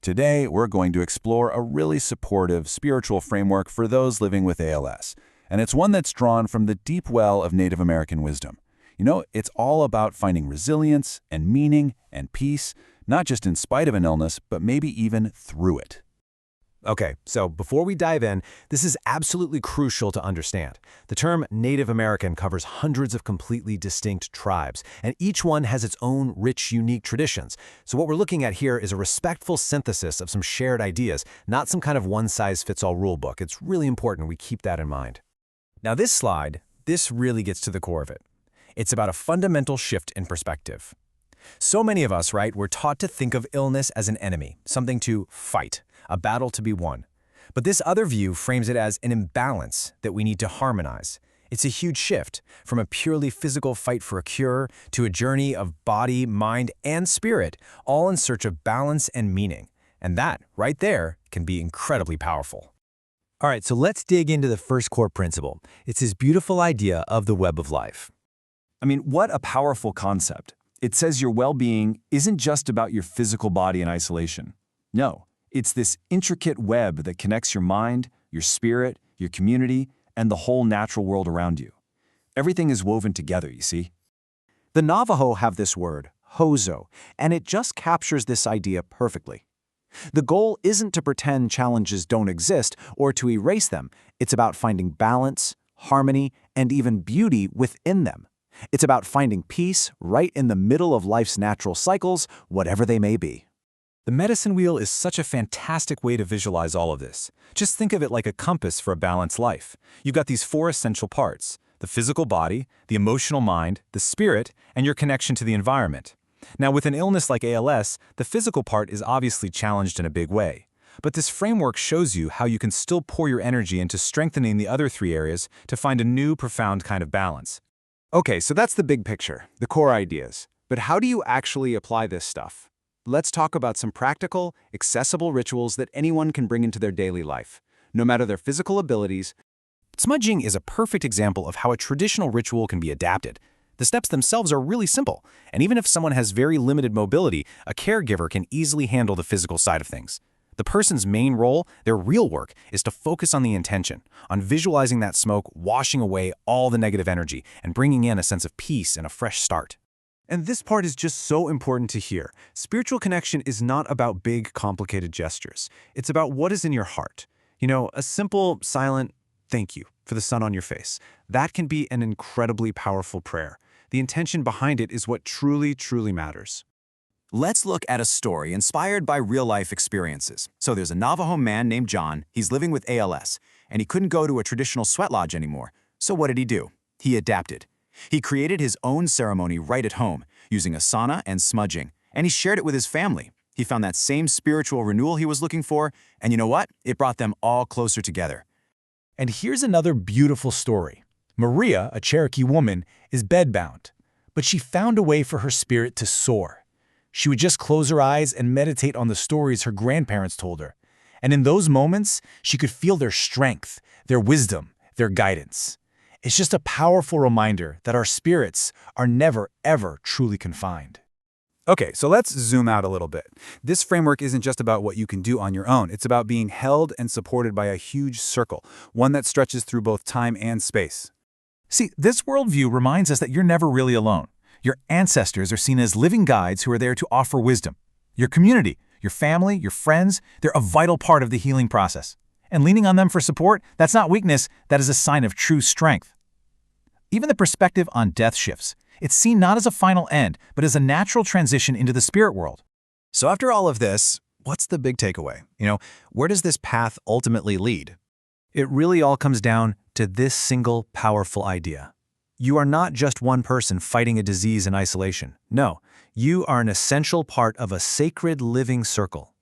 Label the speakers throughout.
Speaker 1: Today, we're going to explore a really supportive spiritual framework for those living with ALS, and it's one that's drawn from the deep well of Native American wisdom. It's all about finding resilience and meaning and peace, not just in spite of an illness, but maybe even through it.
Speaker 2: Okay, so before we dive in, this is absolutely crucial to understand. The term Native American covers hundreds of completely distinct tribes, and each one has its own rich, unique traditions. So what we're looking at here is a respectful synthesis of some shared ideas, not some kind of one-size-fits-all rule book. It's really important we keep that in mind. Now this slide, this really gets to the core of it. It's about a fundamental shift in perspective. So many of us, right, we're taught to think of illness as an enemy, something to fight, a battle to be won. But this other view frames it as an imbalance that we need to harmonize. It's a huge shift from a purely physical fight for a cure to a journey of body, mind, and spirit, all in search of balance and meaning. And that, right there, can be incredibly powerful. All right, so let's dig into the first core principle. It's this beautiful idea of the web of life.
Speaker 3: I mean, what a powerful concept. It says your well-being isn't just about your physical body in isolation. No, it's this intricate web that connects your mind, your spirit, your community, and the whole natural world around you. Everything is woven together, you see?
Speaker 4: The Navajo have this word, hozo, and it just captures this idea perfectly. The goal isn't to pretend challenges don't exist or to erase them. It's about finding balance, harmony, and even beauty within them. It's about finding peace right in the middle of life's natural cycles, whatever they may be.
Speaker 2: The medicine wheel is such a fantastic way to visualize all of this. Just think of it like a compass for a balanced life. You've got these four essential parts: the physical body, the emotional mind, the spirit, and your connection to the environment. Now, with an illness like ALS, the physical part is obviously challenged in a big way. But this framework shows you how you can still pour your energy into strengthening the other three areas to find a new, profound kind of balance.
Speaker 4: Okay, so that's the big picture, the core ideas. But how do you actually apply this stuff? Let's talk about some practical, accessible rituals that anyone can bring into their daily life, no matter their physical abilities.
Speaker 2: Smudging is a perfect example of how a traditional ritual can be adapted. The steps themselves are really simple, and even if someone has very limited mobility, a caregiver can easily handle the physical side of things. The person's main role, their real work, is to focus on the intention, on visualizing that smoke washing away all the negative energy and bringing in a sense of peace and a fresh start.
Speaker 4: And this part is just so important to hear. Spiritual connection is not about big, complicated gestures. It's about what is in your heart. A simple, silent thank you for the sun on your face. That can be an incredibly powerful prayer. The intention behind it is what truly, truly matters.
Speaker 3: Let's look at a story inspired by real-life experiences. So there's a Navajo man named John. He's living with ALS, and he couldn't go to a traditional sweat lodge anymore. So what did he do? He adapted. He created his own ceremony right at home, using a sauna and smudging, and he shared it with his family. He found that same spiritual renewal he was looking for, and you know what? It brought them all closer together.
Speaker 2: And here's another beautiful story. Maria, a Cherokee woman, is bedbound, but she found a way for her spirit to soar. She would just close her eyes and meditate on the stories her grandparents told her. And in those moments, she could feel their strength, their wisdom, their guidance. It's just a powerful reminder that our spirits are never, ever truly confined.
Speaker 5: Okay, so let's zoom out a little bit. This framework isn't just about what you can do on your own. It's about being held and supported by a huge circle, one that stretches through both time and space.
Speaker 1: See, this worldview reminds us that you're never really alone. Your ancestors are seen as living guides who are there to offer wisdom. Your community, your family, your friends, they're a vital part of the healing process. And leaning on them for support, that's not weakness, that is a sign of true strength. Even the perspective on death shifts. It's seen not as a final end, but as a natural transition into the spirit world.
Speaker 2: So after all of this, what's the big takeaway? Where does this path ultimately lead? It really all comes down to this single powerful idea. You are not just one person fighting a disease in isolation. No, you are an essential part of a sacred living circle.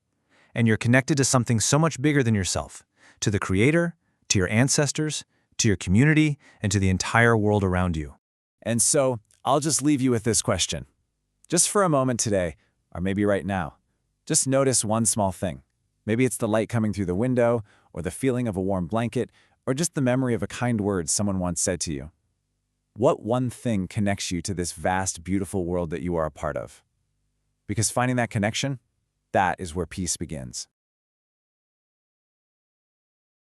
Speaker 2: And you're connected to something so much bigger than yourself, to the Creator, to your ancestors, to your community, and to the entire world around you.
Speaker 4: And so, I'll just leave you with this question. Just for a moment today, or maybe right now, just notice one small thing. Maybe it's the light coming through the window, or the feeling of a warm blanket, or just the memory of a kind word someone once said to you. What one thing connects you to this vast, beautiful world that you are a part of? Because finding that connection, That is where peace begins.